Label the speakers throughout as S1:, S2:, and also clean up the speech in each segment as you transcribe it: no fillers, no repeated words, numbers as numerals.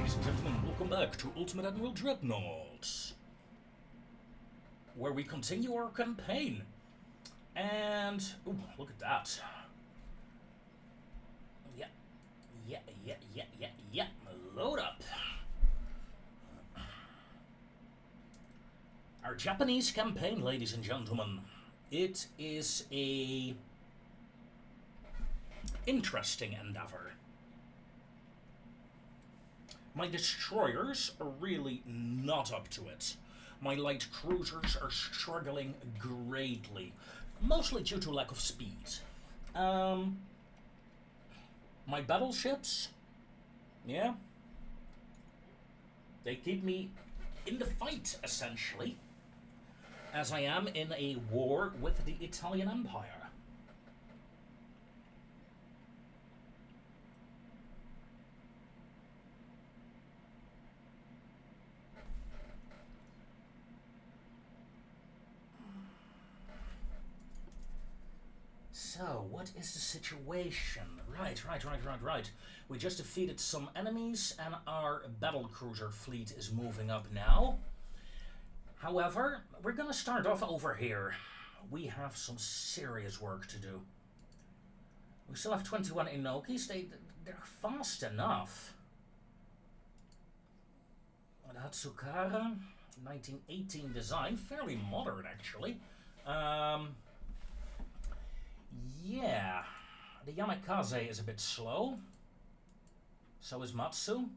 S1: ladies and gentlemen, welcome back to Ultimate Admiral Dreadnoughts, where we continue our campaign. And, ooh, look at that. Yeah. Load up. Our Japanese campaign, ladies and gentlemen. It is a interesting endeavor. My destroyers are really not up to it. My light cruisers are struggling greatly, mostly due to lack of speed. My battleships, yeah, they keep me in the fight, essentially, as I am in a war with the Italian Empire. So, what is the situation? Right. We just defeated some enemies and our battlecruiser fleet is moving up now. However, we're gonna start off over here. We have some serious work to do. We still have 21 Inokis. They're fast enough. Hatsukara, 1918 design, fairly modern actually. Yeah, the Yamikaze is a bit slow. So is Matsu.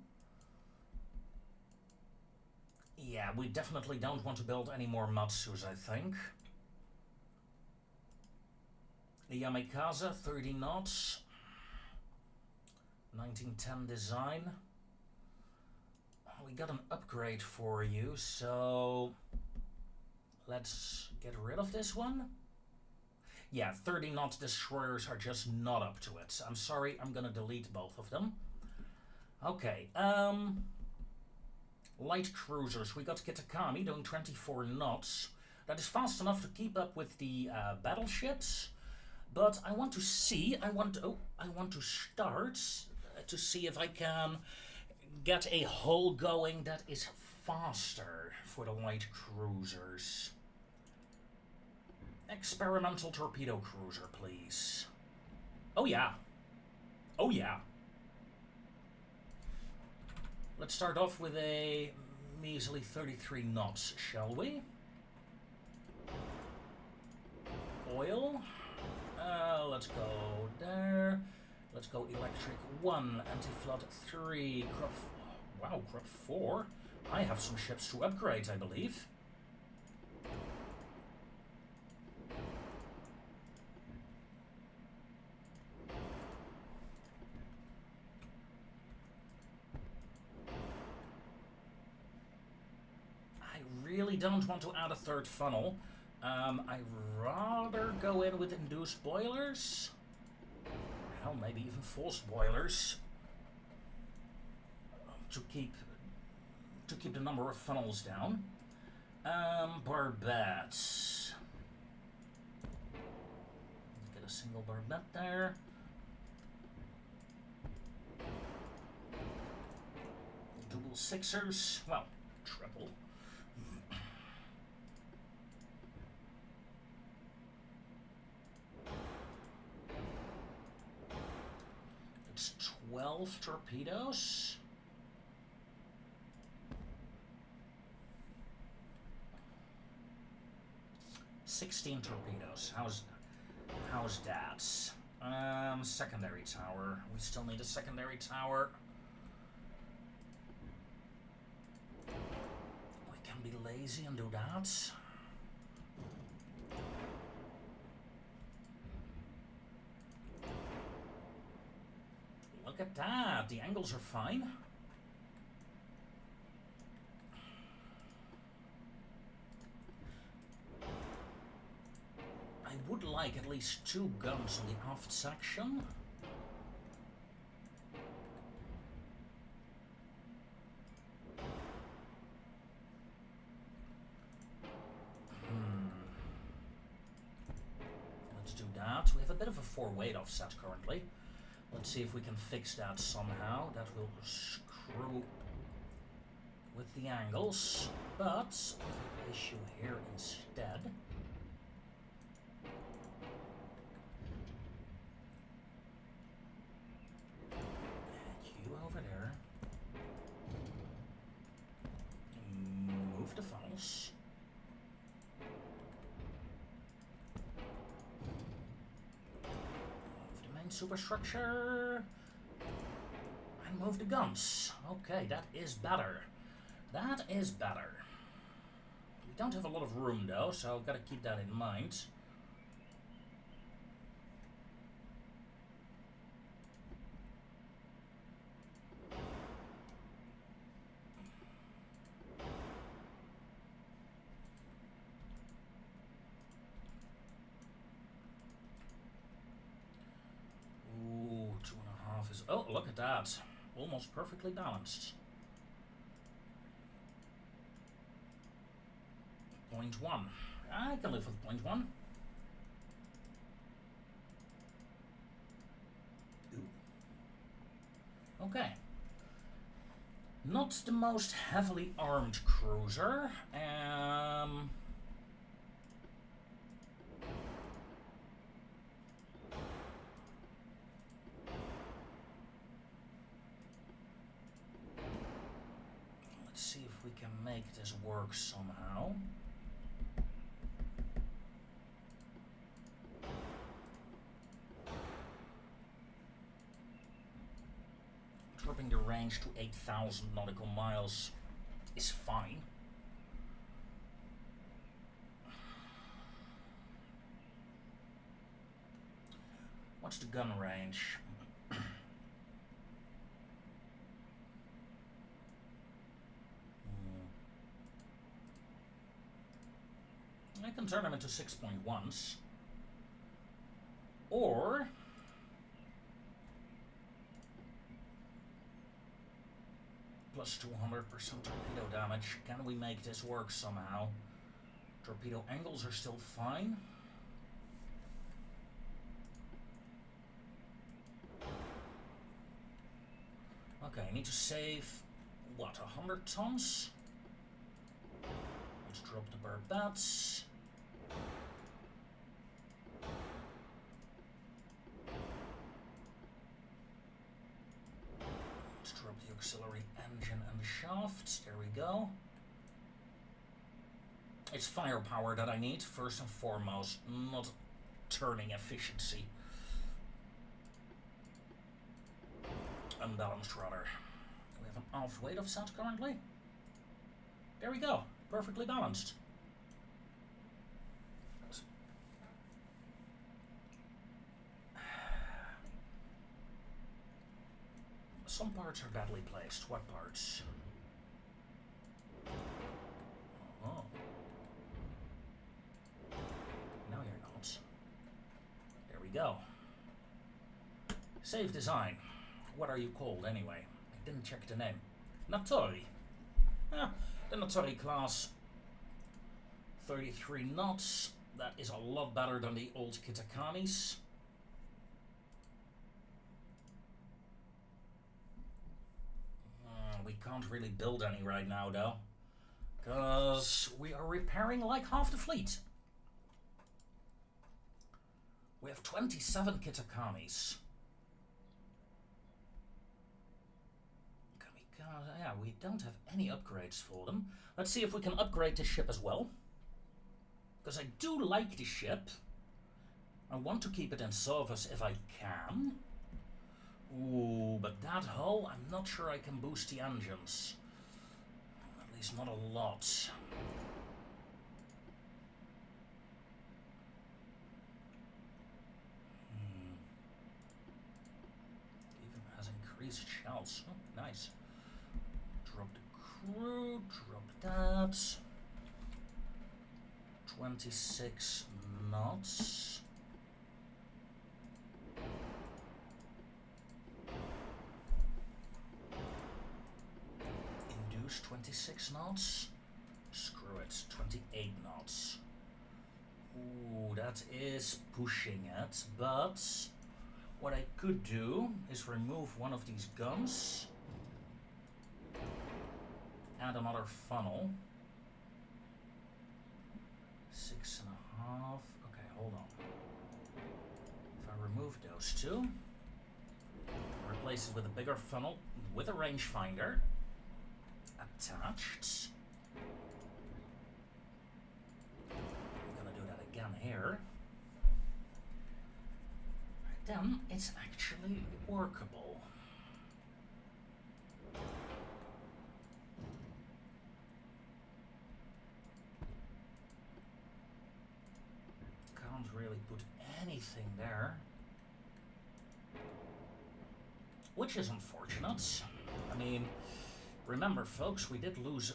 S1: Yeah, we definitely don't want to build any more Matsus, I think. The Yamikaze, 30 knots. 1910 design. We got an upgrade for you, so let's get rid of this one. Yeah, 30 knot destroyers are just not up to it. I'm sorry, I'm gonna delete both of them. Okay, light cruisers. We got Kitakami doing 24 knots. That is fast enough to keep up with the battleships. But I want to see, I want to start to see if I can get a hull going that is faster for the light cruisers. Experimental torpedo cruiser, please. Oh yeah. Let's start off with a measly 33 knots, shall we? Oil. Let's go there. Let's go electric 1, anti-flood 3, crop 4. I have some ships to upgrade, I believe. Really don't want to add a third funnel. I'd rather go in with induced boilers. Hell, maybe even forced boilers. To keep the number of funnels down. Barbettes. Get a single barbette there. Double sixers. Well, triple. It's 12 torpedoes. $16 torpedoes. How's that? Secondary tower. We still need a secondary tower. We can be lazy and do that. Look at that. The angles are fine. I would like at least 2 guns on the aft section. Let's do that. We have a bit of a 4-weight offset currently. Let's see if we can fix that somehow. That will screw the angles, but place you here instead. And you over there. Move the funnels. Move the main superstructure. And move the guns. Okay, that is better. That is better. We don't have a lot of room though, so I've got to keep that in mind. Ooh, 2.5 is... Oh, look at that. Almost perfectly balanced. 0.1. I can live with 0.1. Ooh. Okay. Not the most heavily armed cruiser. Let's see if we can make this work somehow. Dropping the range to 8,000 nautical miles is fine. What's the gun range? I can turn them into 6.1s. Or plus 200% torpedo damage. Can we make this work somehow? Torpedo angles are still fine. Okay, I need to save, what, 100 tons? Let's drop the barbettes. Let's drop the auxiliary engine and the shaft. There we go. It's firepower that I need, first and foremost, not turning efficiency. Unbalanced rudder. We have an off weight offset currently. There we go, perfectly balanced. Some parts are badly placed. What parts? Oh. No, you're not. There we go. Save design. What are you called anyway? I didn't check the name. Natori. Ah, the Natori class. 33 knots. That is a lot better than the old Kitakamis. We can't really build any right now though, because we are repairing like half the fleet. We have 27 Kitakamis. Yeah, we don't have any upgrades for them. Let's see if we can upgrade the ship as well, because I do like the ship. I want to keep it in service if I can. Ooh, but that hull, I'm not sure I can boost the engines. At least not a lot. Even has increased shells. Oh, nice. Drop the crew, drop that. 26 knots. Induce 26 knots. Screw it, 28 knots. Ooh, that is pushing it, but what I could do is remove one of these guns and add another funnel. 6.5. Okay, hold on. If I remove those two, replace it with a bigger funnel with a rangefinder attached. I'm gonna do that again here. Then it's actually workable. Can't really put anything there, which is unfortunate. I mean, remember folks, we did lose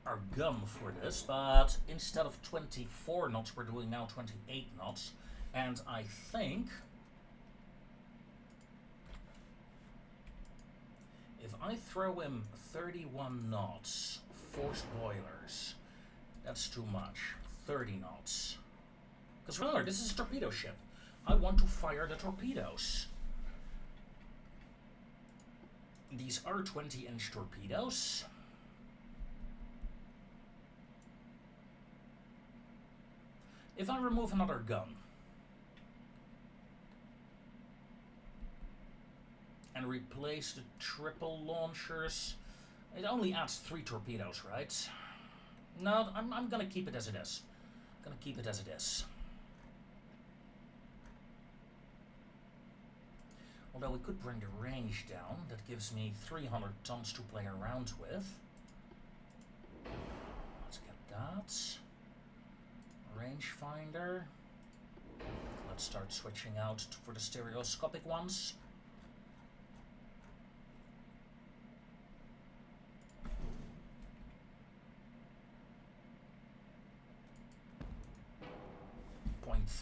S1: our gun for this, but instead of 24 knots we're doing now 28 knots, and I think if I throw in 31 knots forced boilers, that's too much. 30 knots. Because remember, this is a torpedo ship. I want to fire the torpedoes. These are 20-inch torpedoes. If I remove another gun and replace the triple launchers, it only adds 3 torpedoes, right? No, I'm gonna keep it as it is. I'm gonna keep it as it is. Although we could bring the range down, that gives me 300 tons to play around with. Let's get that. Rangefinder. Let's start switching out for the stereoscopic ones.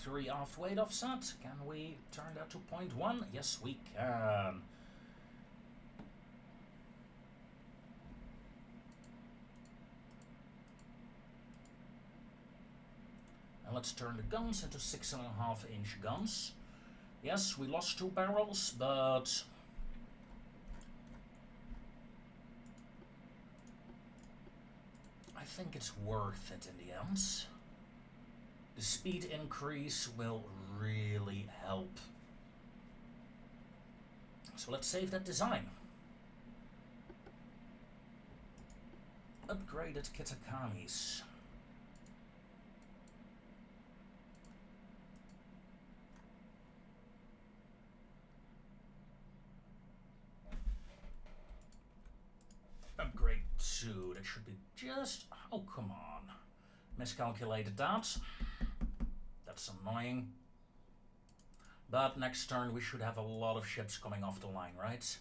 S1: .3 aft weight offset. Can we turn that to 0.1? Yes, we can. And let's turn the guns into 6.5-inch guns. Yes, we lost 2 barrels, but I think it's worth it in the end. The speed increase will really help. So let's save that design. Upgraded Kitakamis. Upgrade 2, that should be just... Oh, come on. Miscalculated that. That's annoying. But next turn we should have a lot of ships coming off the line, right?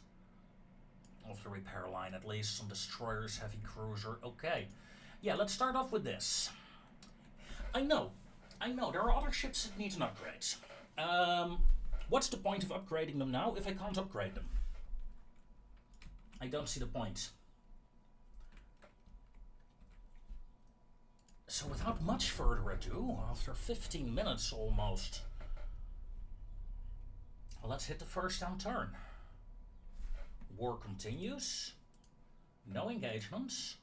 S1: Off the repair line at least. Some destroyers, heavy cruiser. Okay. Yeah, let's start off with this. I know, there are other ships that need an upgrade. What's the point of upgrading them now if I can't upgrade them? I don't see the point. So without much further ado, after 15 minutes almost, let's hit the first down turn. War continues. No engagements.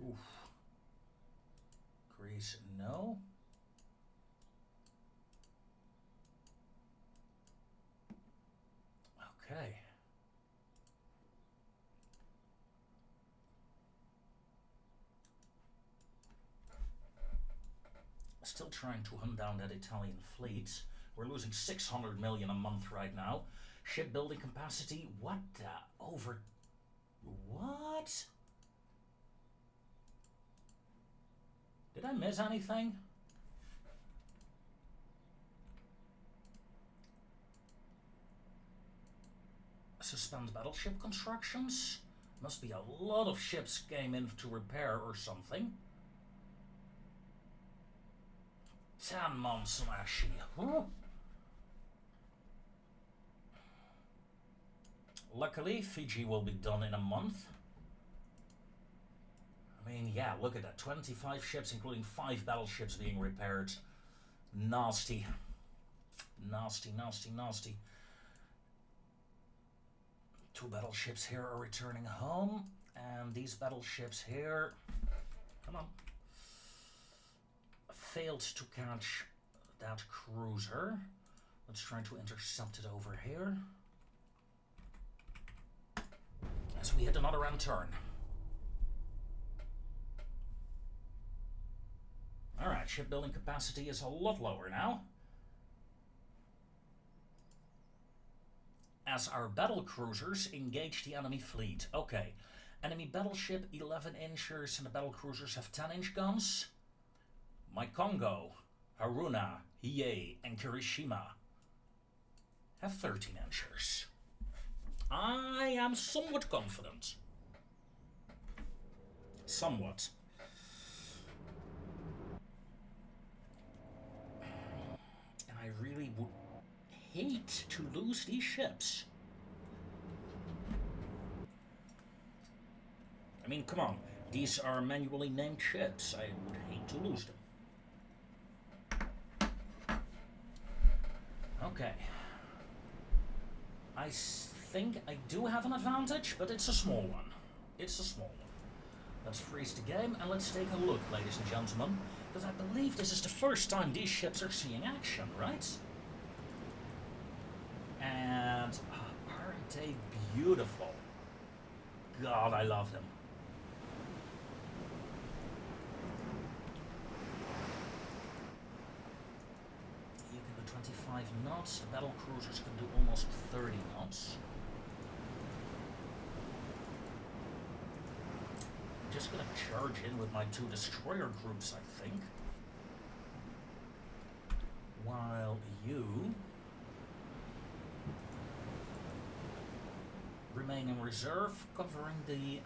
S1: Oof. Greece, no. Okay. Still trying to hunt down that Italian fleet. We're losing 600 million a month right now. Shipbuilding capacity, what the over... What? Did I miss anything? Suspend battleship constructions? Must be a lot of ships came in to repair or something. 10 months, actually. Huh? Luckily, Fiji will be done in a month. I mean, yeah, look at that. 25 ships, including 5 battleships being repaired. Nasty. Nasty, nasty, nasty. Two battleships here are returning home, and these battleships here, come on, failed to catch that cruiser. Let's try to intercept it over here. As we hit another end turn. Alright, shipbuilding capacity is a lot lower now. As our battle cruisers engage the enemy fleet. Okay, enemy battleship 11 inchers and the battle cruisers have 10-inch guns. My Kongo, Haruna, Hiei, and Kirishima have 13 inchers. I am somewhat confident. Somewhat. And I really would hate to lose these ships. I mean, come on. These are manually named ships. I would hate to lose them. Okay. I think I do have an advantage, but it's a small one. It's a small one. Let's freeze the game and let's take a look, ladies and gentlemen. Because I believe this is the first time these ships are seeing action, right? And aren't they beautiful? God, I love them. You can do 25 knots. The battle cruisers can do almost 30 knots. I'm just gonna charge in with my two destroyer groups, I think. While you remain in reserve, covering the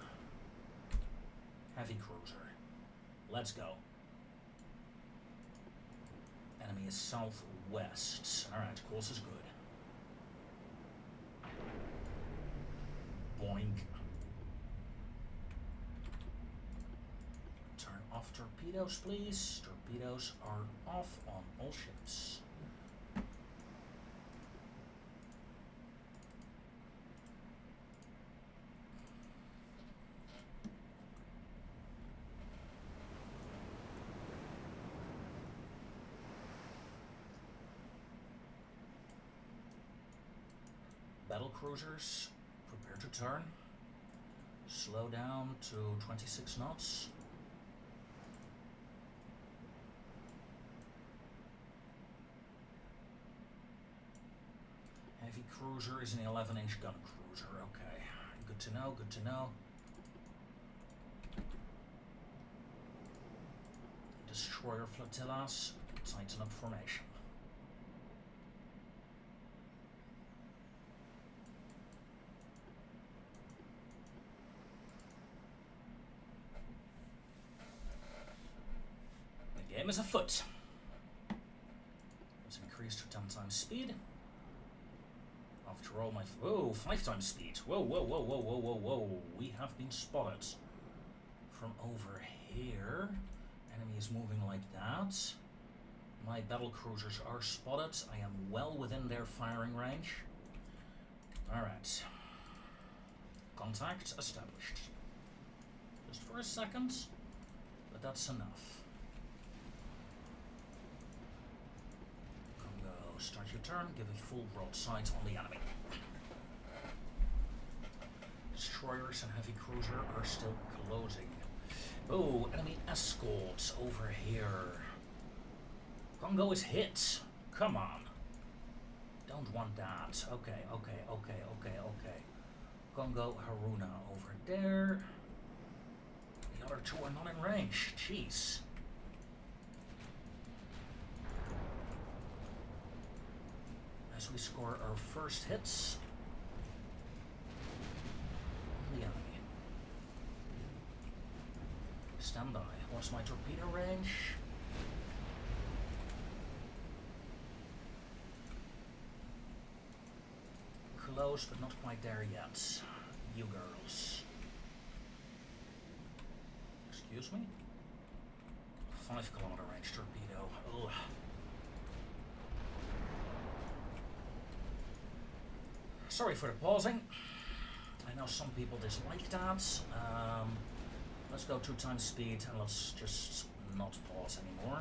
S1: heavy cruiser. Let's go. Enemy is southwest. Alright, course is good. Boink. Turn off torpedoes, please. Torpedoes are off on all ships. Battle cruisers, prepare to turn. Slow down to 26 knots. Heavy cruiser is an 11-inch gun cruiser. Okay, good to know, good to know. Destroyer flotillas, tighten up formation. The game is afoot. Let's increase to 10 times speed. After all, my... Whoa, 5 times speed. Whoa, whoa, whoa, whoa, whoa, whoa, whoa. We have been spotted from over here. Enemy is moving like that. My battle cruisers are spotted. I am well within their firing range. Alright. Contact established. Just for a second, but that's enough. Start your turn, give a full broadside on the enemy. Destroyers and heavy cruiser are still closing. Oh, enemy escorts over here. Kongo is hit. Come on. Don't want that. Okay, okay, okay, okay, okay. Kongo, Haruna over there. The other two are not in range. Jeez. As we score our first hits on the enemy. Stand by. What's my torpedo range? Close, but not quite there yet. You girls. Excuse me? 5-kilometer range torpedo. Ugh. Sorry for the pausing. I know some people dislike that. Let's go 2 times speed and let's just not pause anymore.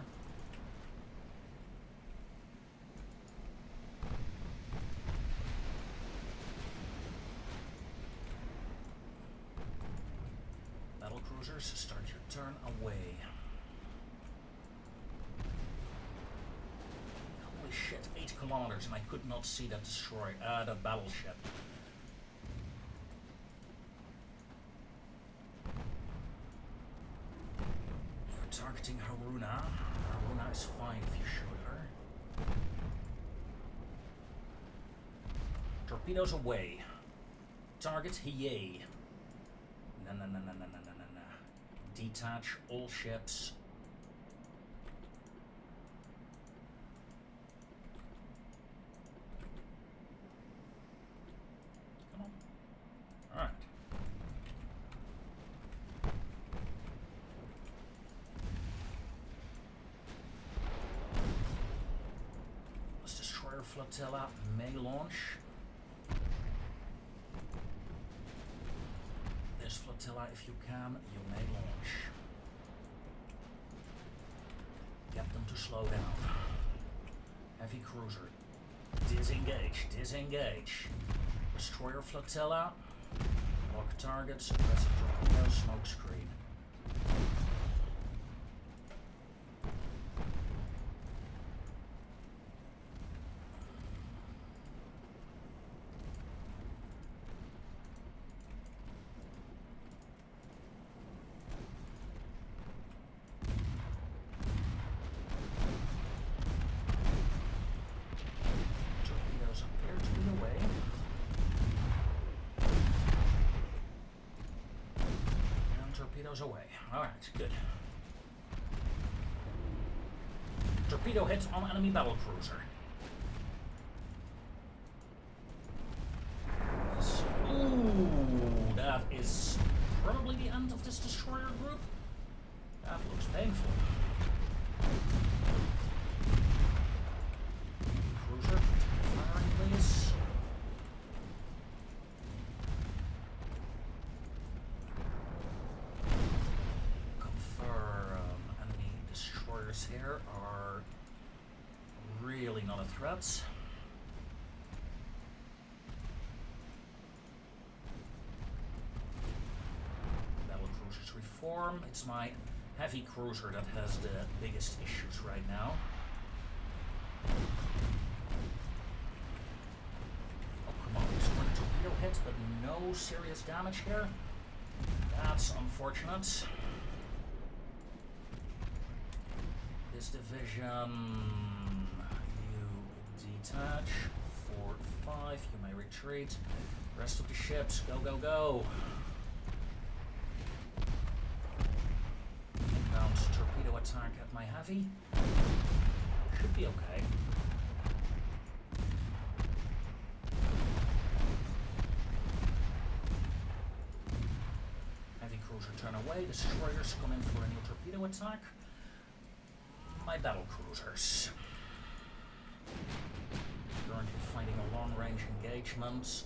S1: Battle cruisers, start your turn away. Holy shit, 8 kilometers and I could not see that that battleship. Targeting Haruna. Haruna is fine if you shoot her. Torpedoes away. Target Hiei. No. Detach all ships. Come on. Alright. Flotilla may launch. This flotilla, if you can, you may launch. Get them to slow down. Heavy cruiser. Disengage, disengage. Destroyer flotilla. Lock targets, aggressive torpedo, smoke screen. Away. Alright, good. Torpedo hit on enemy battle cruiser. Ooh, that is probably the end of this destroyer group. That looks painful. Cruiser, firing please. Here are really not a threat. Battle cruisers reform. It's my heavy cruiser that has the biggest issues right now. Oh come on, there's one torpedo hit, but no serious damage here. That's unfortunate. This division, you detach, 4, 5, you may retreat. Rest of the ships, go, go, go. Inbound torpedo attack at my heavy. Should be okay. Heavy cruiser turn away, destroyers come in for a new torpedo attack. My battle cruisers. Currently fighting a long-range engagement.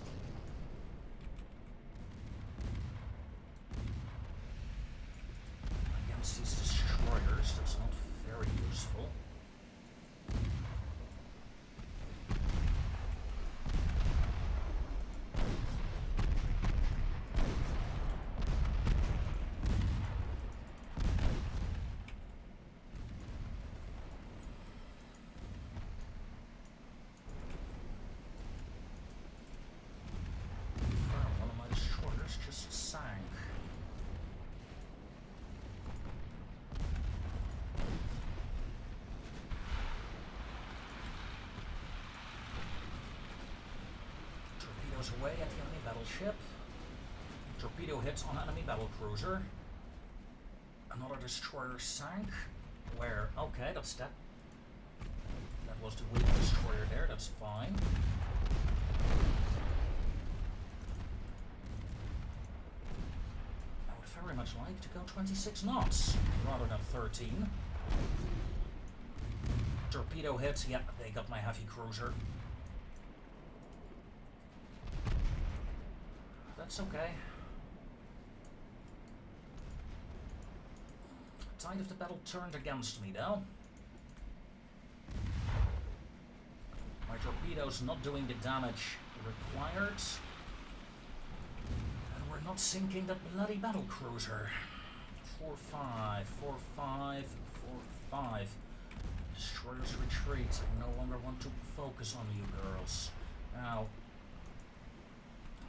S1: Against these destroyers, that's not very useful. Away at the enemy battleship. Torpedo hits on enemy battle cruiser. Another destroyer sank. Where? Okay, that's that. That was the weak destroyer there, that's fine. I would very much like to go 26 knots rather than 13. Torpedo hits, yeah, they got my heavy cruiser. That That's okay. The tide of the battle turned against me, though. My torpedoes not doing the damage required. And we're not sinking that bloody battle cruiser. 4-5, 4-5, 4-5. Destroyers retreat. I no longer want to focus on you girls. Now,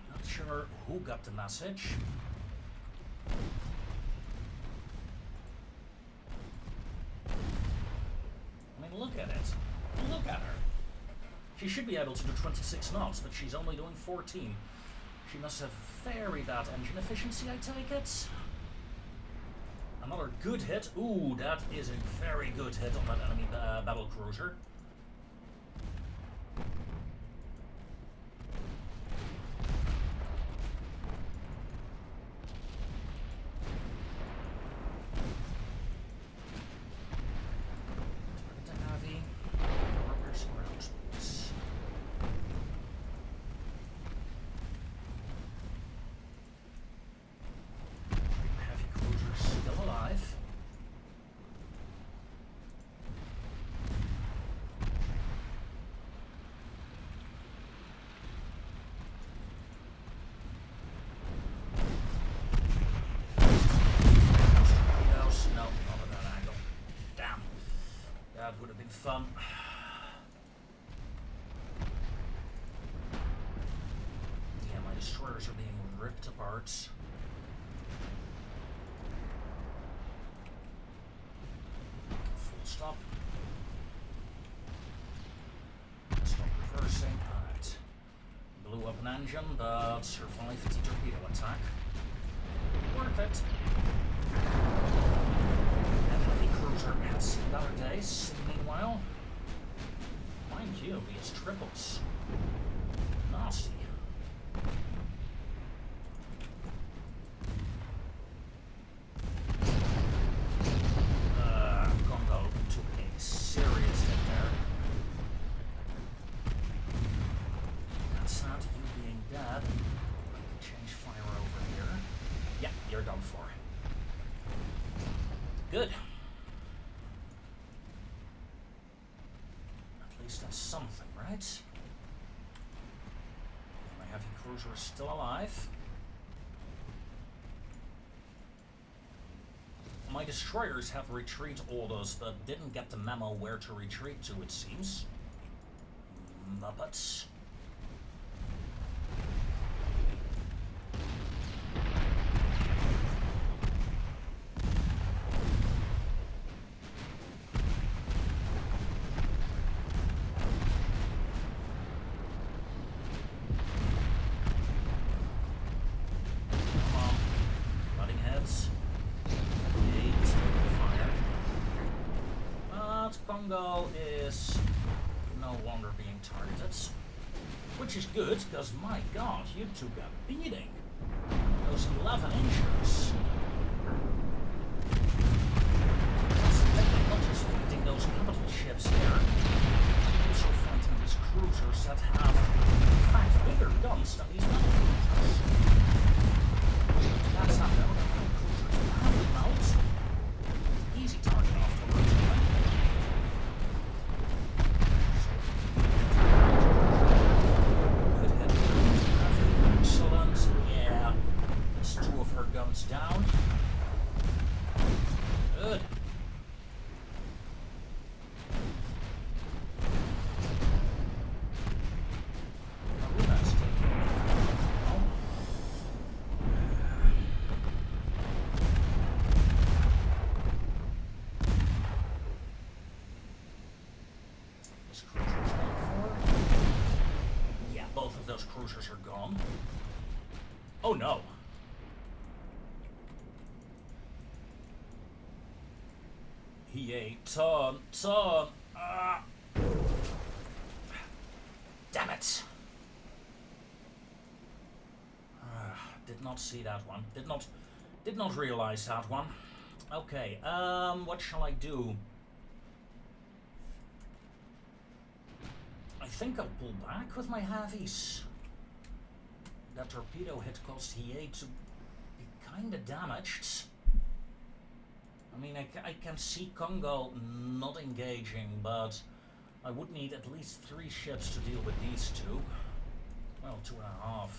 S1: not sure who got the message. I mean, look at it. Look at her. She should be able to do 26 knots, but she's only doing 14. She must have very bad engine efficiency, I take it. Another good hit. Ooh, that is a very good hit on that enemy battle cruiser. Would have been fun. Yeah, my destroyers are being ripped apart. Full stop. Stop reversing. Alright. Blew up an engine, but survived the torpedo attack. Worth it. Cruiser has seen better days. Meanwhile, mind you, these triples. Nasty. Congo took a serious hit there. That's sad, you being dead. I can change fire over here. Yeah, you're done for. Good. That's something, right? My heavy cruiser is still alive. My destroyers have retreat orders, but didn't get the memo where to retreat to, it seems. Muppets. Congo is no longer being targeted, which is good, because my god, you took a beating. Those 11 inches. That's not just fighting those capital ships here, also fighting these cruisers that have, in fact, bigger guns than these battle cruisers. That's not the battle cruisers pound them out. Easy target afterwards. Guns down. Good. This cruiser's gone for. Yeah, both of those cruisers are gone. Oh no. E28, turn. Damn it. Did not see that one. Did not realize that one. Okay, what shall I do? I think I'll pull back with my heavies. That torpedo hit caused E8 to be kinda damaged. I mean, I can see Congo not engaging, but I would need at least 3 ships to deal with these two. Well, 2.5.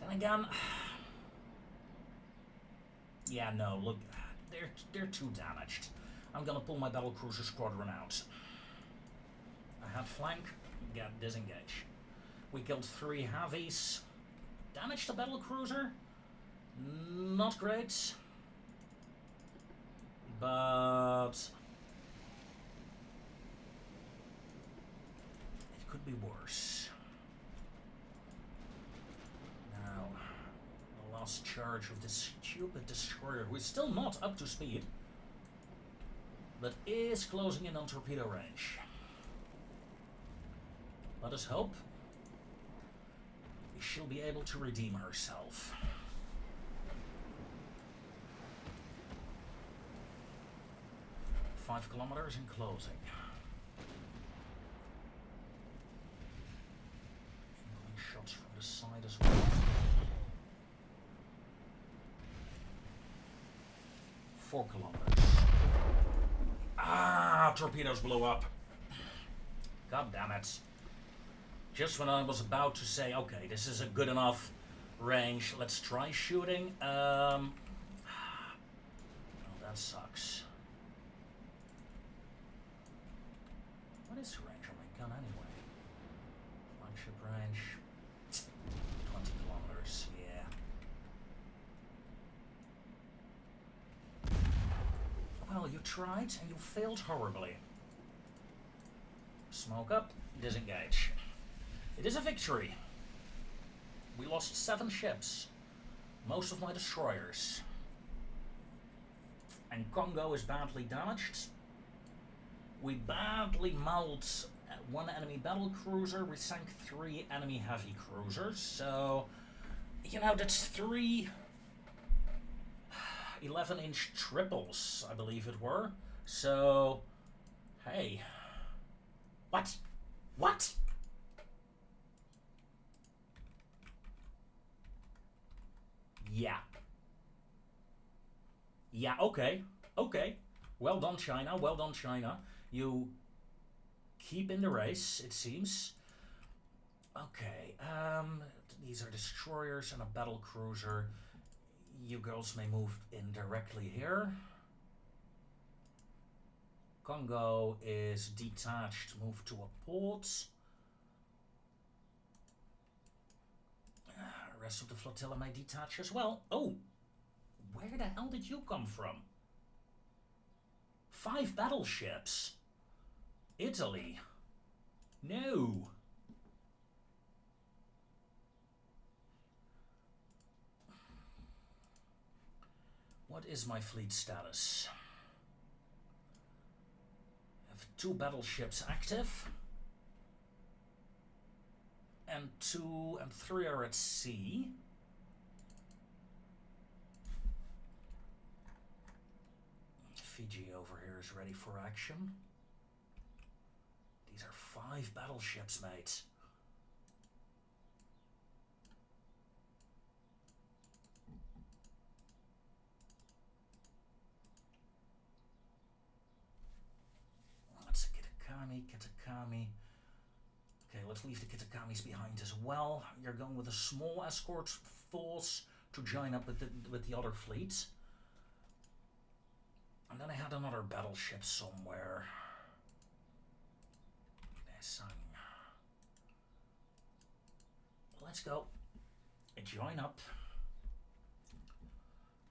S1: Then again, yeah, no, look, they're too damaged. I'm gonna pull my battlecruiser squadron out. I had flank, get disengage. We killed 3 heavies. Damaged the battlecruiser? Not great. But it could be worse. Now, the last charge of this stupid destroyer, who is still not up to speed, but is closing in on torpedo range. Let us hope she'll be able to redeem herself. Five kilometers and closing. Incoming shots from the side as well. 4 kilometers. Ah, torpedoes blew up. God damn it. Just when I was about to say, okay, this is a good enough range, let's try shooting. Oh, that sucks. What is the range on my gun anyway? Flagship range, 20 kilometers, yeah. Well, you tried and you failed horribly. Smoke up, disengage. It is a victory. We lost 7 ships, most of my destroyers. And Congo is badly damaged. We badly mauled 1 enemy battle cruiser. We sank 3 enemy heavy cruisers. So, you know, that's 3 11-inch triples, I believe it were. So, hey. What? What? Yeah. Yeah, okay. Okay. Well done, China. Well done, China. You keep in the race, it seems. Okay. These are destroyers and a battle cruiser. You girls may move in directly here. Congo is detached. Move to a port. The rest of the flotilla may detach as well. Oh! Where the hell did you come from? 5 battleships. Italy. No. What is my fleet status? I have 2 battleships active. And 2 and 3 are at sea. Fiji over here is ready for action. These are 5 battleships, mate. That's a Kitakami. Okay, let's leave the Kitakamis behind as well. You're going with a small escort force to join up with the other fleet. And then I had another battleship somewhere. Let's go. Join up.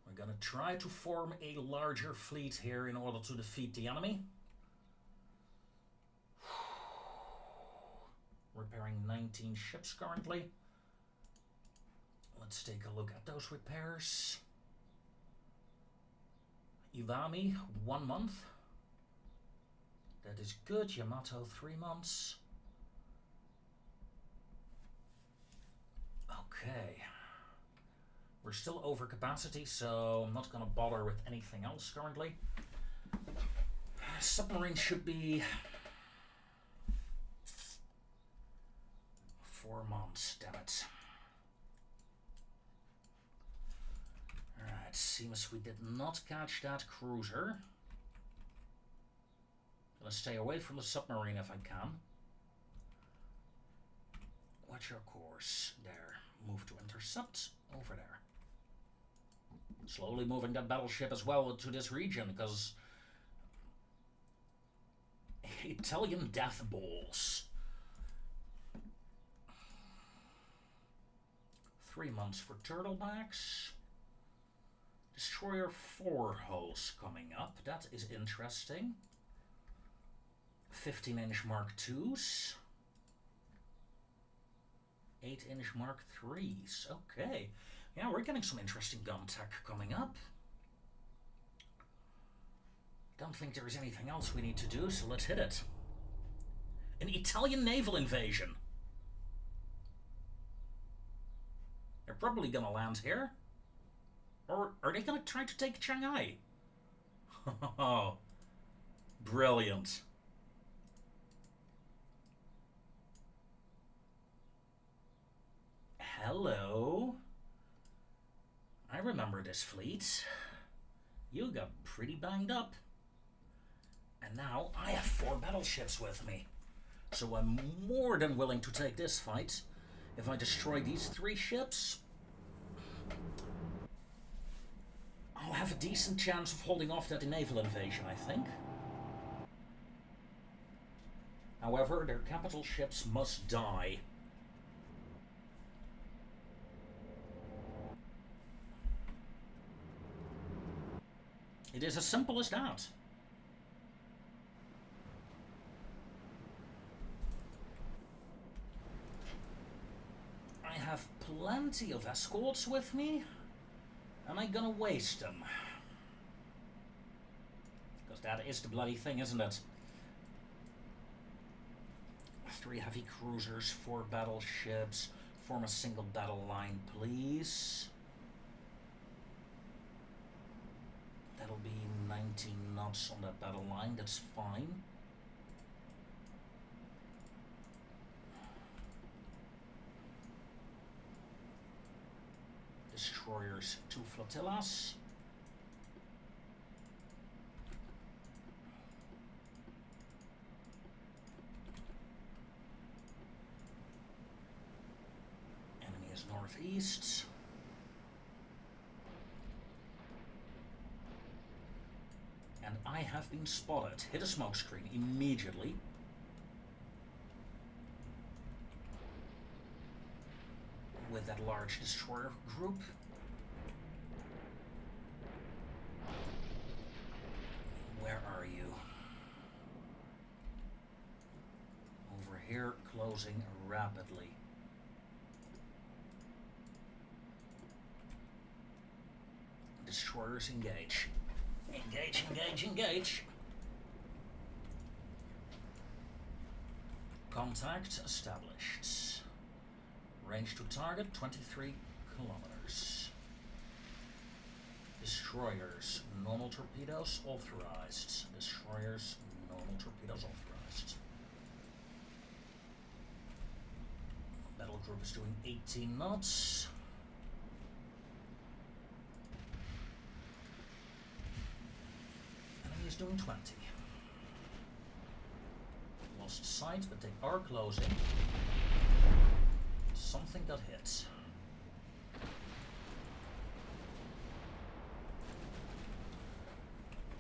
S1: We're gonna try to form a larger fleet here in order to defeat the enemy. Repairing 19 ships currently. Let's take a look at those repairs. Iwami, 1 month. That is good. Yamato, 3 months. Okay. We're still over capacity, so I'm not going to bother with anything else currently. Submarine should be 4 months, damn it. Alright, seems we did not catch that cruiser. Gonna stay away from the submarine if I can. Watch your course. There. Move to intercept. Over there. Slowly moving that battleship as well to this region, because Italian death balls. 3 months for turtlebacks. Destroyer 4 hulls coming up. That is interesting. 15-inch Mark IIs. 8-inch Mark IIIs. Okay. Yeah, we're getting some interesting gun tech coming up. Don't think there is anything else we need to do, so let's hit it. An Italian naval invasion. They're probably gonna land here. Or are they gonna try to take Shanghai? Oh, brilliant. Hello. I remember this fleet. You got pretty banged up. And now I have 4 battleships with me. So I'm more than willing to take this fight. If I destroy these 3 ships, I'll have a decent chance of holding off that naval invasion, I think. However, their capital ships must die. It is as simple as that. I have plenty of escorts with me, and I'm gonna waste them. Because that is the bloody thing, isn't it? 3 heavy cruisers, 4 battleships. Form a single battle line, please. That'll be 19 knots on that battle line, that's fine. Destroyers, 2 flotillas. Enemy is northeast. And I have been spotted. Hit a smokescreen immediately. With that large destroyer group. Where are you? Over here, closing rapidly. Destroyers engage. Engage, engage, engage. Contact established. Range to target 23 kilometers. Destroyers, normal torpedoes authorized. Destroyers, normal torpedoes authorized. Battle group is doing 18 knots. Enemy is doing 20. Lost sight, but they are closing. Something got hit.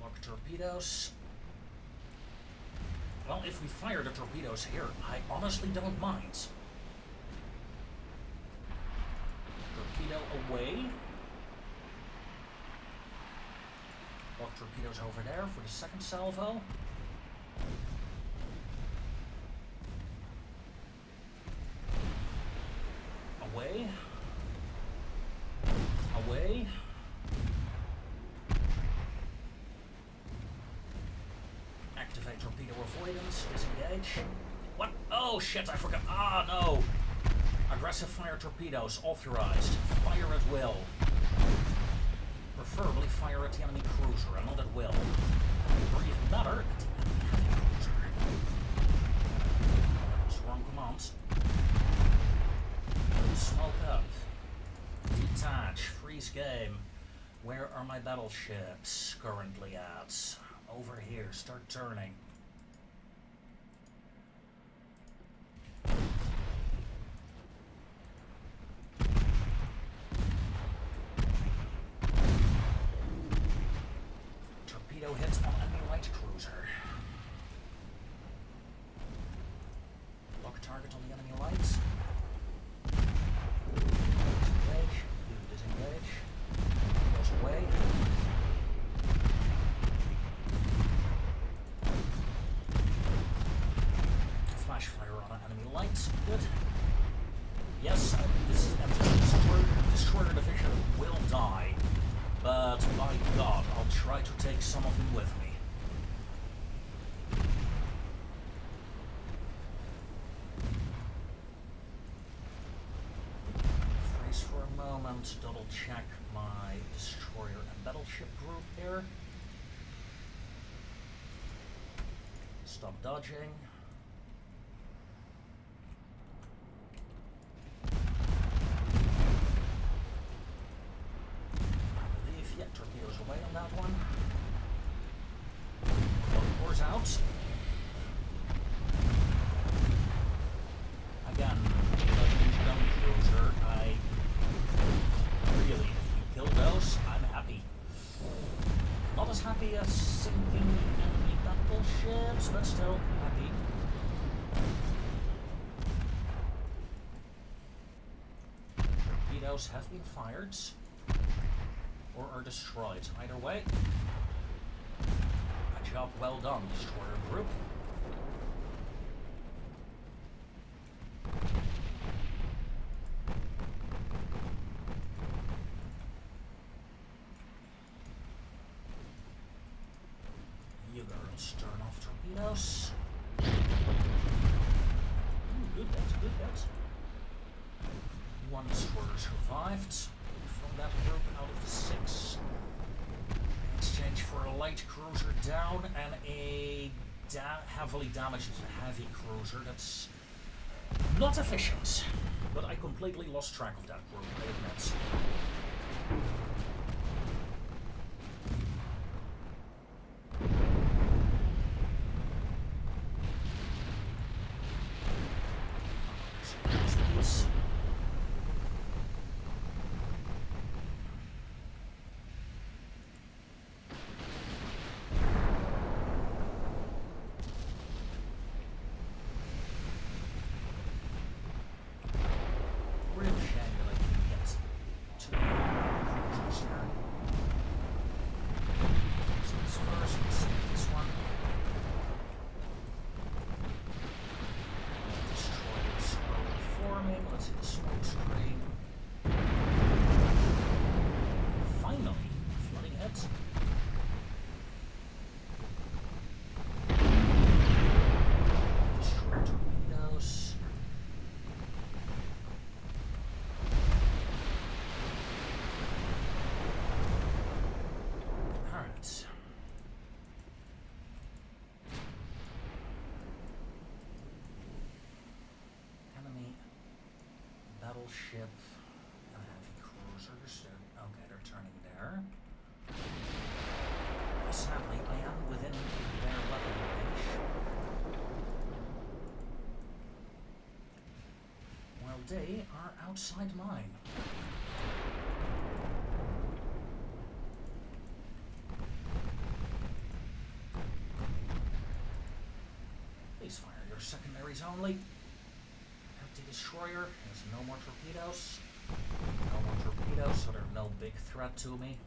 S1: Lock torpedoes. Well, if we fire the torpedoes here, I honestly don't mind. Torpedo away. Lock torpedoes over there for the second salvo. Away. Away. Activate torpedo avoidance. Disengage. What? Oh shit, I forgot. Ah, no. Aggressive fire torpedoes authorized. Fire at will. preferably fire at the enemy cruiser. I know that will. Or even better, at the enemy heavy cruiser. That's wrong command. Smoke up. Detach. Freeze game. Where are my battleships currently at? Over here. Start turning. Torpedo hit on enemy light cruiser. Lock target on the enemy lights. Disengage. Disengage. Goes away. Flash fire on an enemy lights. Good. Yes, this destroyer division will die, but by God, I'll try to take some of them with me. Freeze for a moment, double check my destroyer and battleship group here. Stop dodging. Torpedoes away on that one. Pours out. Again, gun cruiser. Really, if you kill those, I'm happy. Not as happy as sinking enemy battleships, but still happy. Torpedoes have been fired. Or are destroyed. Either way, a job well done, destroyer group. You girls turn off torpedoes. Ooh, good hit, good hit. One destroyer survived. That group out of the 6. In exchange for a light cruiser down and a heavily damaged heavy cruiser. That's not efficient, but I completely lost track of that group, I admit. Ship and heavy cruisers. They're turning there. Sadly, I am within their weapon range. While they are outside mine. Please fire your secondaries only. The destroyer has no more torpedoes. No more torpedoes, so they're no big threat to me.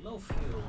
S1: Low fuel.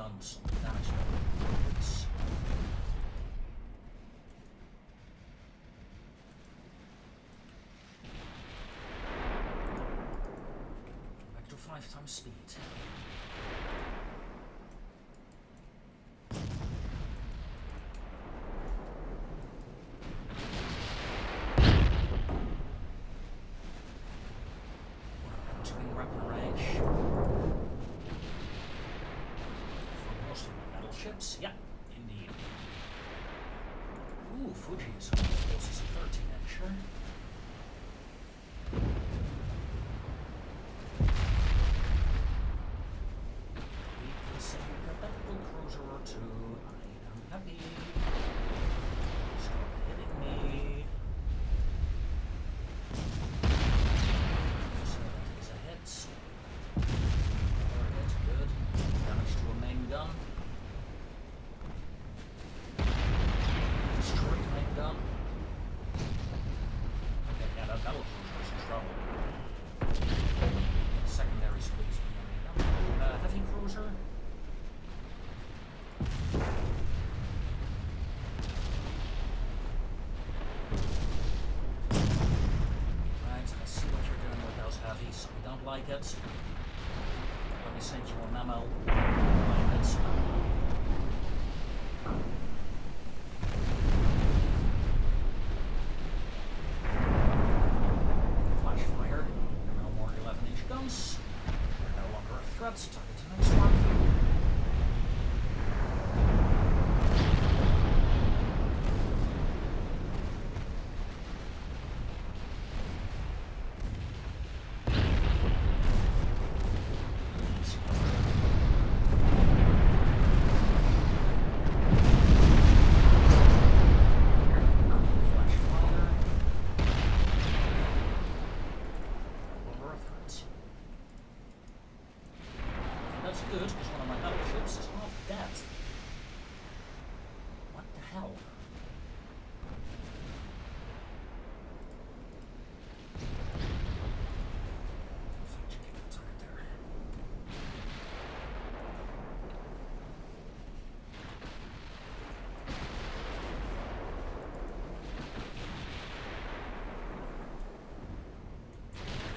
S1: done some damage there. Back to 5 times speed. Yeah, indeed. Ooh, Fuji is close as a 13-incher. We can sink a battle cruiser or two. I am happy. Stop hitting me. So that is a hit. Another hit, good. Damage to a main gun. Done. Okay, yeah, that battle cruiser is in trouble. Secondary squeeze. Heavy cruiser. Right, I see what you're doing with those heavies. I don't like it. Let me send you a memo. I don't like it. Let's target the next one. Flash fire. Number of threats. That's good, because one of my battleships is half dead. What the hell? Fact checking the target there.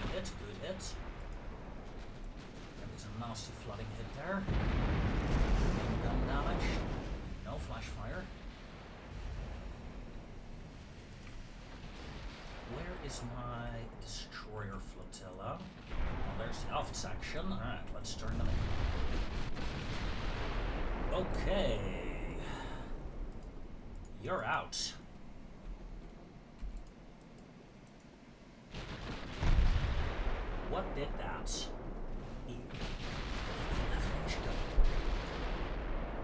S1: Good hit, good hit. Nasty flooding hit there. Gun damage. No flash fire. Where is my destroyer flotilla? Well, there's the aft section. Alright, let's turn them in. Okay. You're out. What did that?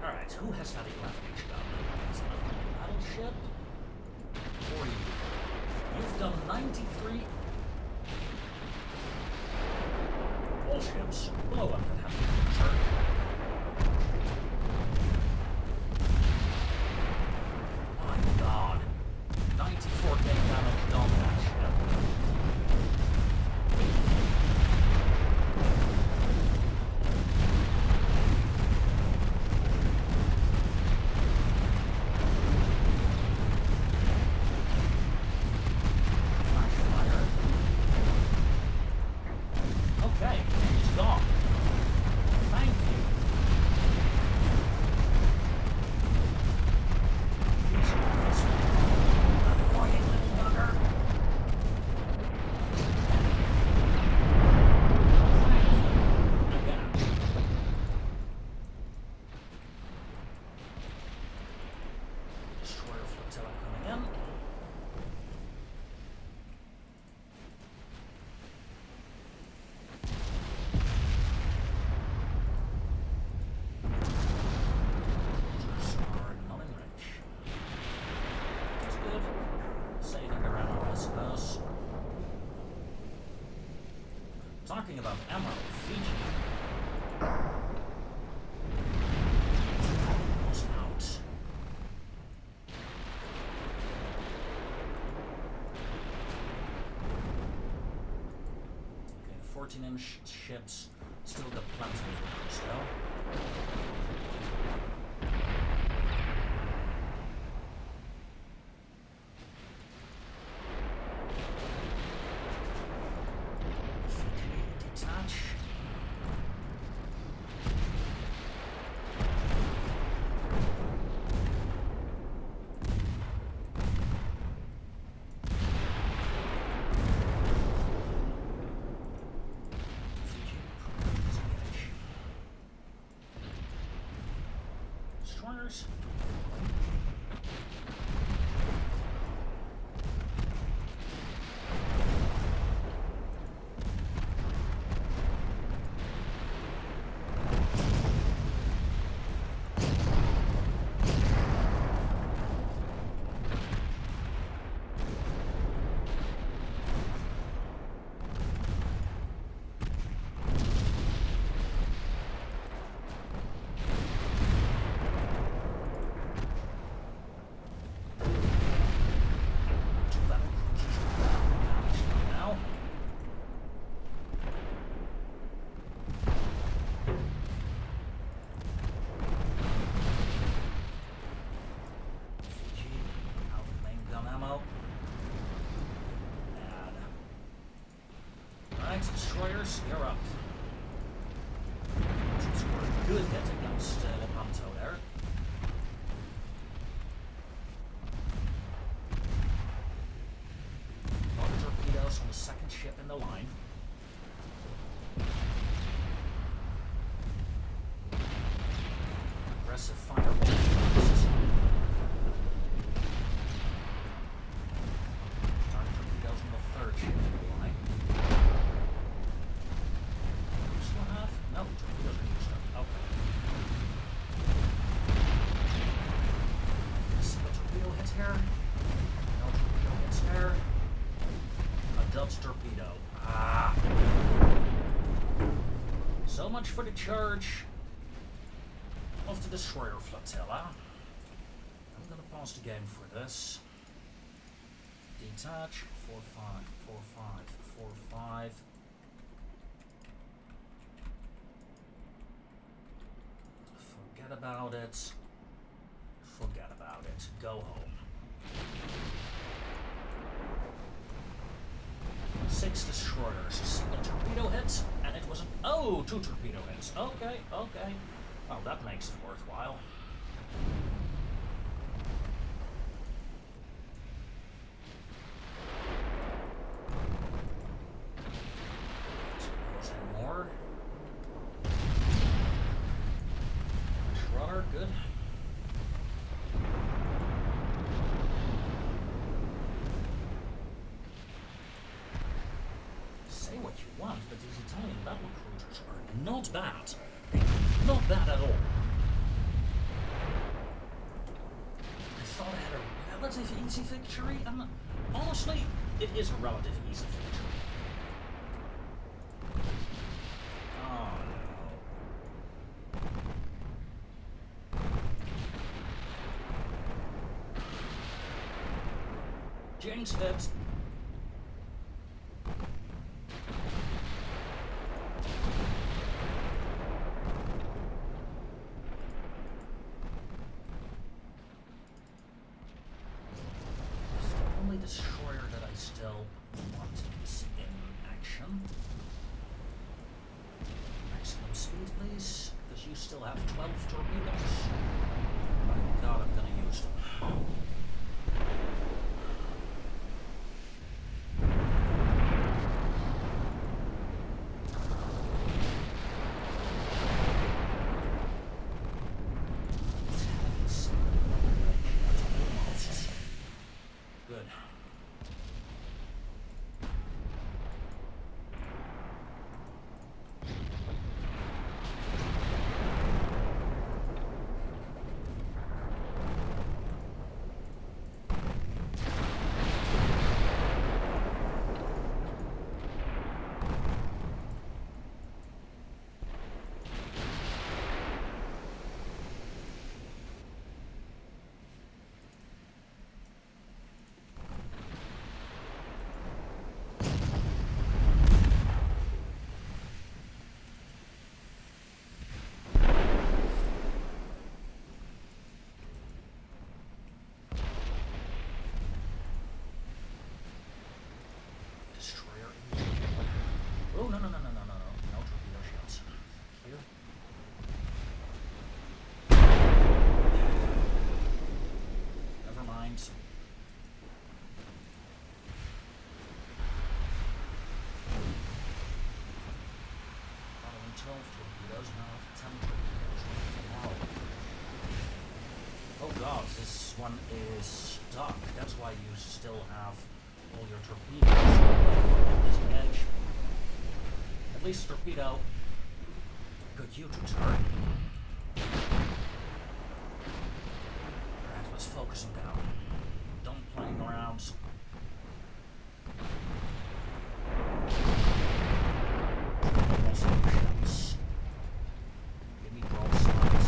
S1: Alright, who has that 11-inch gun? Is it a battleship? Or you? You've done 93. All ships blow up that heavy cruiser. My god. 94 game damage on that ship. Talking about Emerald, Fiji. Almost out. Okay, the 14-inch ships still got plenty of room still. destroyers. Destroyers, you're up. Scored a good hit against Lepanto there. More torpedoes on the second ship in the line. Aggressive fireball. Torpedoes on the third ship in the line. No, torpedoes are used up. Okay. Single torpedo hits here. No torpedo hits here. A Dutch torpedo. Ah! So much for the charge of the destroyer flotilla. I'm gonna pause the game for this. Detach. 4-5, 4-5, 4-5. Forget about it. Forget about it. Go home. 6 destroyers. A single torpedo hit, and it was an... Oh, 2 torpedo hits. Okay, okay. Well, that makes it worthwhile. More. Rudder, good. Say what you want, but these Italian battle cruisers are not bad. They're not bad at all. I thought I had a relative easy victory, and honestly, it is a relative easy victory. Oh no. Jinxed it. Destroyer that I still want is in action. Maximum speed, please, because you still have 12 torpedoes. My God, I'm gonna use them. Good. Oh, no, no, no, no, no, no, no. No torpedo shields. Here. Never mind. Following 12 torpedoes, now 10 torpedoes. Wow. Oh god, this one is stuck. That's why you still have all your torpedoes. Disengage. At least torpedo got you to turn. Alright, let's focus them down. Don't playing around. Shots. Give me broadsides.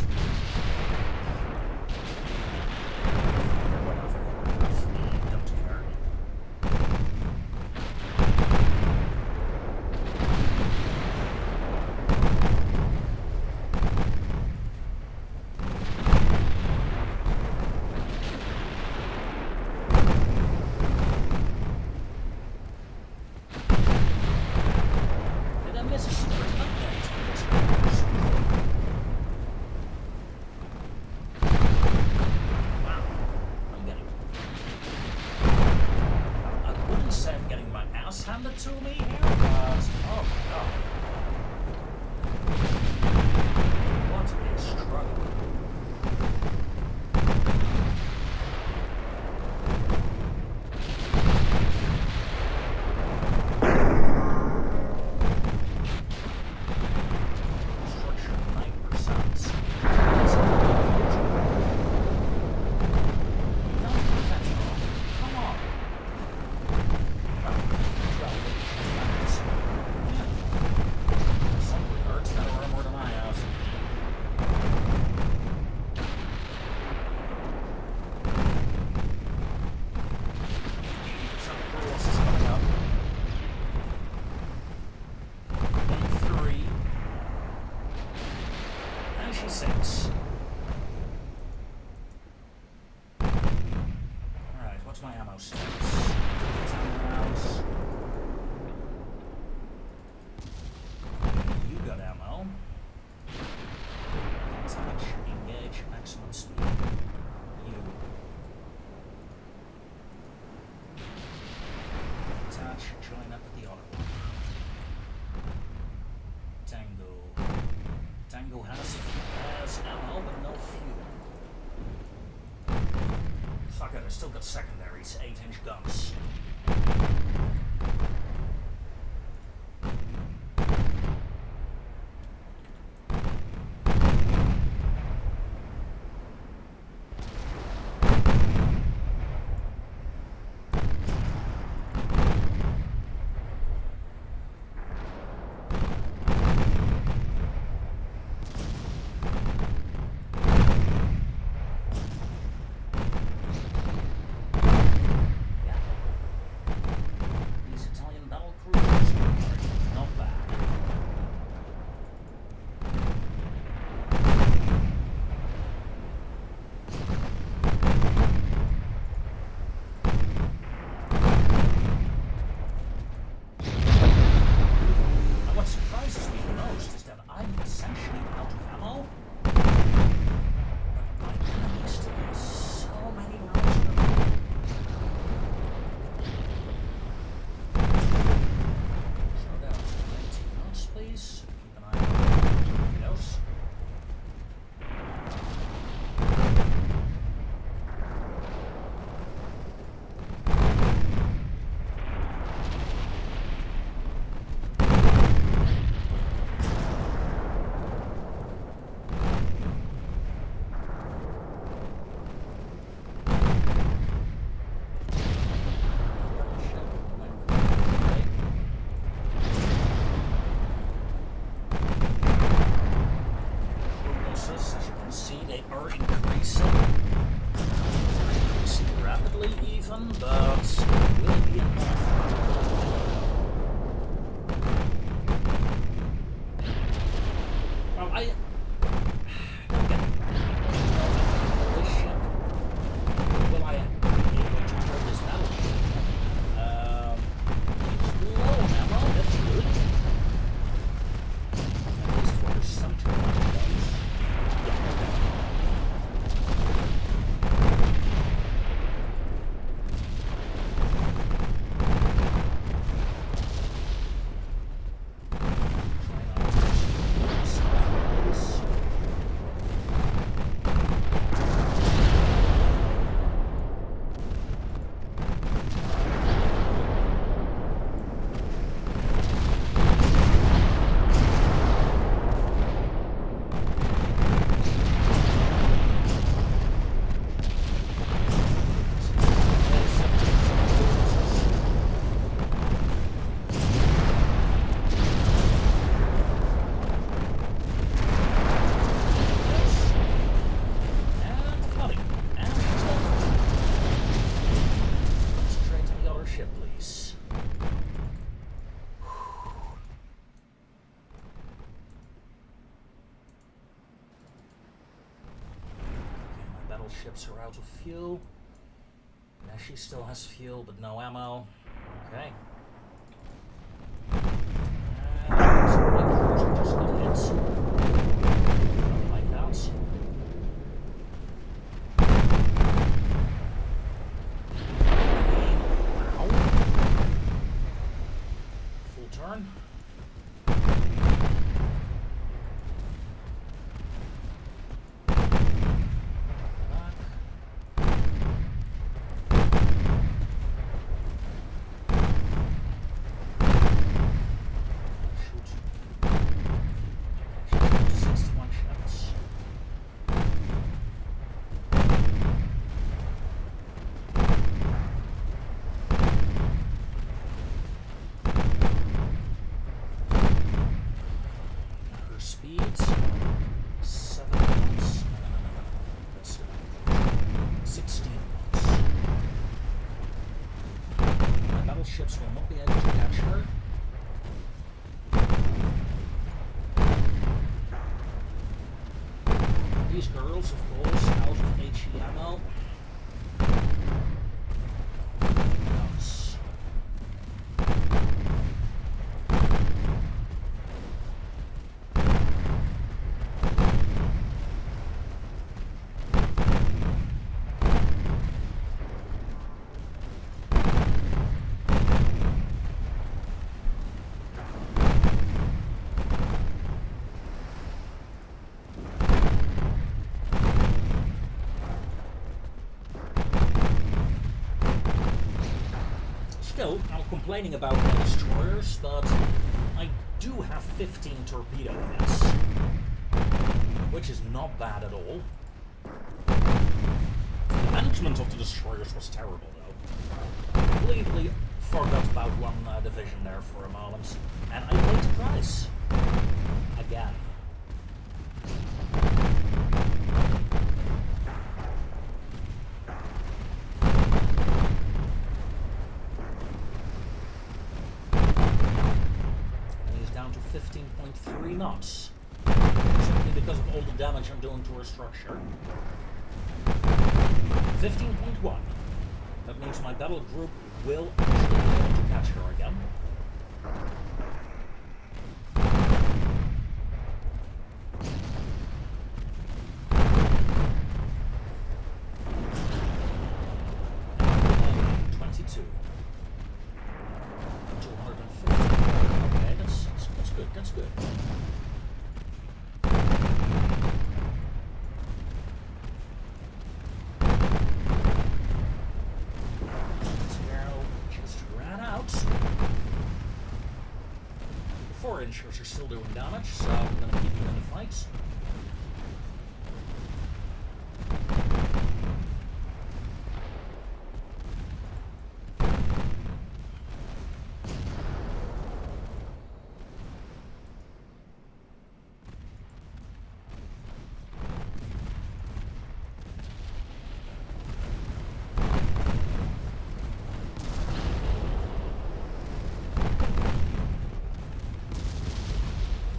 S1: Whatever you have, don't care. Did I miss a secret update on this game? Wow, I'm getting... I wouldn't say I'm getting my ass handed to me here, but... oh my god. What a struggle. Structure 9%. Don't do that, y'all. Come on. Some regards better armor than I have. Some cross is coming up. 3. And she's 6. Alright, what's my ammo status? 10 rounds. You got ammo. Attach, engage, maximum speed. You. Attach, join up with the other one. Tango. Tango has ammo, but no fuel. Fuck it, I still got secondaries, 8-inch guns. These Italian battle cruisers are not bad. And what surprises me the most is that I'm essentially out of ammo, but my enemy still has so many rounds in them. Slow down to 19 knots, please. Keep an eye on the torpedoes. As you can see, they are increasing. They're increasing rapidly even, but will be enough. Well, I don't get this ship. Will I be able to turn this battleship? It's low on ammo, that's good. At least for some torpedoes. battleships are out of fuel. She still has fuel, but no ammo. Okay. And my cruiser just got hit. Don't like that. Wow. Full turn. Speeds 7 knots. That's 16 knots. My battleships will not be able to catch her. These girls, of course, out of HE ammo. Knots. Still, I'm complaining about my destroyers, but I do have 15 torpedo hits, which is not bad at all. The management of the destroyers was terrible, though. Completely forgot about one division there for a moment, and I paid the price. Again. Down to 15.3 knots. Simply because of all the damage I'm doing to her structure. 15.1. That means my battle group will actually be able to catch her again. And 22. 250. Okay, that's good, that's good. Just ran out. The 4-inchers are still doing damage, so I'm going to keep them in the fights.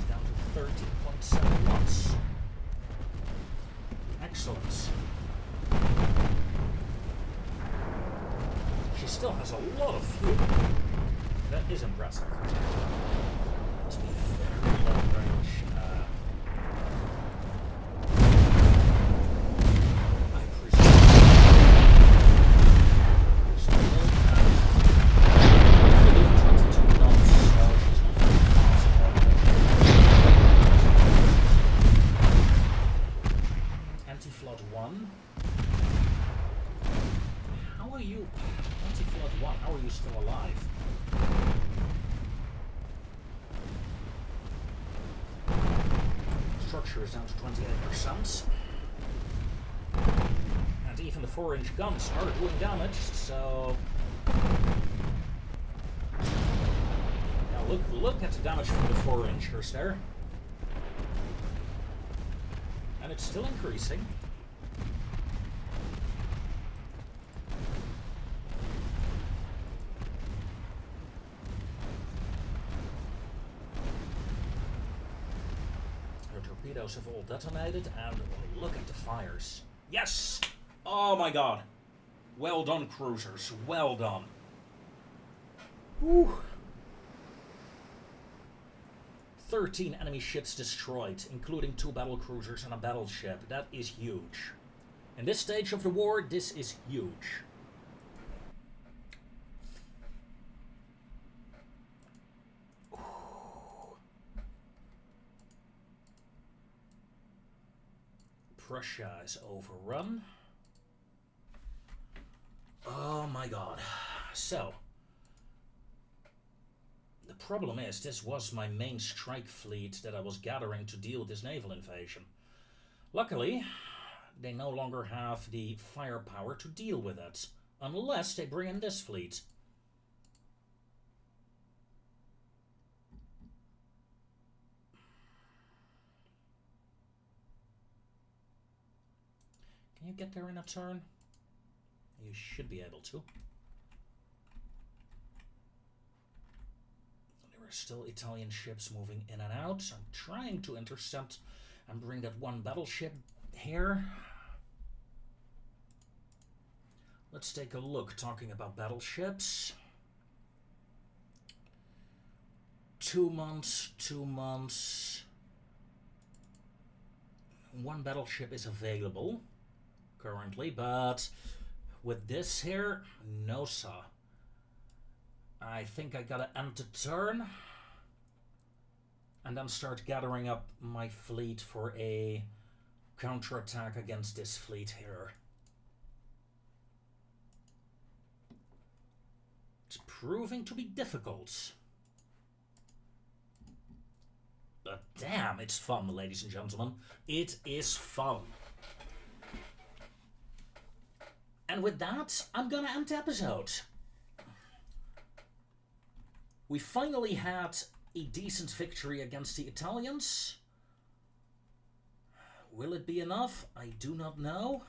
S1: Down to 13.7 knots. Excellent. She still has a lot of fuel. That is impressive. Must be very long range. I presume. Still doing 22 knots, so she's not very fast at all. Anti-flood 1. How are you? Anti-flood 1, how are you still alive? Structure is down to 28%. And even the 4-inch guns are doing damage, so... Now look at the damage from the 4-inchers there. And it's still increasing. Torpedoes have all detonated, and look at the fires. Yes! Oh my god. Well done, cruisers. Well done. Whew. 13 enemy ships destroyed, including 2 battle cruisers and a battleship. That is huge. In this stage of the war, this is huge. Prussia is overrun. Oh my god. So, the problem is, this was my main strike fleet that I was gathering to deal with this naval invasion. Luckily, they no longer have the firepower to deal with it, unless they bring in this fleet. Can you get there in a turn? You should be able to. There are still Italian ships moving in and out. I'm trying to intercept and bring that one battleship here. Let's take a look, talking about battleships. 2 months, 2 months. One battleship is available currently, but with this here, no sir. I think I gotta end the turn and then start gathering up my fleet for a counterattack against this fleet here. It's proving to be difficult. But damn, it's fun, ladies and gentlemen. It is fun. And with that, I'm gonna end the episode. We finally had a decent victory against the Italians. Will it be enough? I do not know.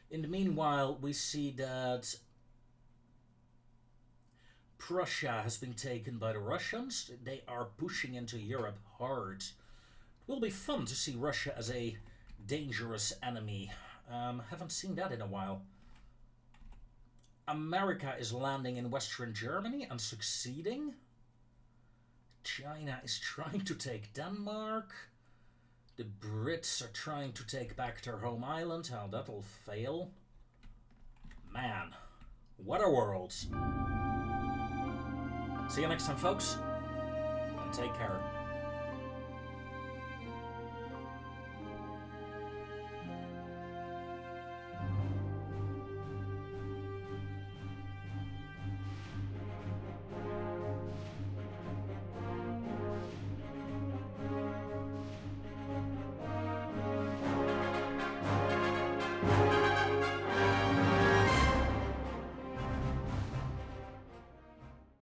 S1: In the meanwhile, we see that Prussia has been taken by the Russians. They are pushing into Europe hard. It will be fun to see Russia as a dangerous enemy. Haven't seen that in a while. America is landing in Western Germany and succeeding. China is trying to take Denmark. The Brits are trying to take back their home island. How that'll fail. Man, what a world. See you next time, folks, and take care.